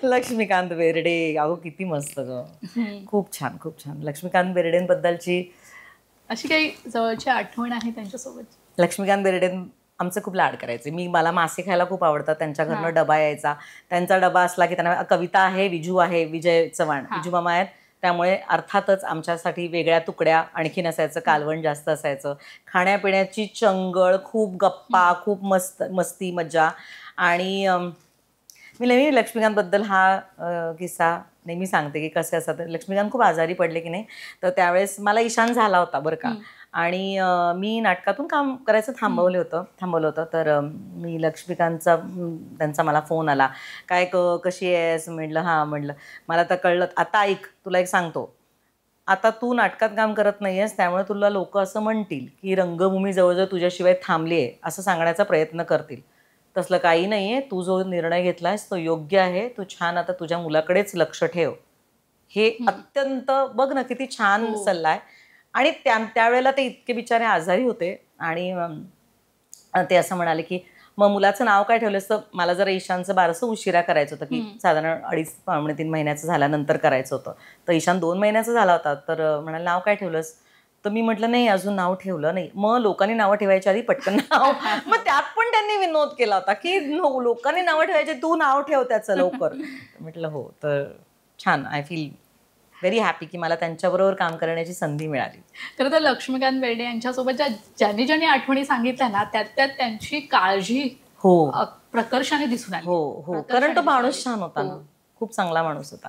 लक्ष्मीकांत बेर्डे, अहो किती मस्त ग, खूप छान खूप छान. लक्ष्मीकांत बेर्डेंबद्दलची अशी काही जवळची आठवण आहे त्यांच्यासोबत? लक्ष्मीकांत बेर्डे आमचे खूप लाड करायचे. मला मासे खायला खूप आवडतात. त्यांच्या घरनं डबा यायचा. त्यांचा डबा असला की त्यांना कविता आहे, विजू आहे, विजय चव्हाण, विजू मामा आहेत, त्यामुळे अर्थातच आमच्यासाठी वेगळ्या तुकड्या आणखीन असायचं, कालवण जास्त असायचं, खाण्यापिण्याची चंगळ, खूप गप्पा, खूप मस्ती मज्जा. आणि मी नेहमी लक्ष्मीकांतबद्दल हा किस्सा नेहमी सांगते की कसे असतात. लक्ष्मीकांत खूप आजारी पडले की नाही, तर त्यावेळेस मला ईशान झाला होता बरं का, आणि मी नाटकातून काम करायचं थांबवलं होतं. तर मी लक्ष्मीकांतचा त्यांचा मला फोन आला, काय कशी आहेस म्हटलं. हां म्हटलं, मला तर कळलं. आता ऐक, तुला एक सांगतो, आता तू नाटकात काम करत नाही आहेस, त्यामुळे तुला लोक असं म्हणतील की रंगभूमी जवळजवळ तुझ्याशिवाय थांबली आहे असं सांगण्याचा प्रयत्न करतील. तसलं काही नाही आहे. तू जो निर्णय घेतला आहेस तो योग्य आहे. तू छान आता तुझ्या मुलाकडेच लक्ष ठेव. हे अत्यंत, बघ ना किती छान सल्ला आहे. आणि त्यावेळेला ते इतके बिचारे आजारी होते आणि ते असं म्हणाले की मग मुलाचं नाव काय ठेवलंस. तर मला जरा ईशानचं बारसं उशिरा करायचं होतं की साधारण 2.5-3 महिन्याचं झाल्यानंतर करायचं होतं. तर ईशान 2 महिन्याचा झाला होता. तर म्हणाले नाव काय ठेवलंस. तर मी म्हटलं नाही अजून नाव ठेवलं नाही. मग लोकांनी नावं ठेवायच्या आधी पटकन नाव मग त्यात पण त्यांनी विनोद केला होता की लोकांनी नावं ठेवायचे, तू नाव ठेव त्याचं लवकर. म्हटलं हो. तर छान, आय फील व्हेरी हॅपी की मला त्यांच्याबरोबर काम करण्याची संधी मिळाली. खरं तर लक्ष्मीकांत बेर्डे यांच्यासोबत ज्यांनी ज्यांनी आठवणी सांगितल्या ना, त्यात त्यांची काळजी हो प्रकर्षाने दिसून आली. हो हो, कारण तो माणूस छान होता ना, खूप चांगला माणूस होता.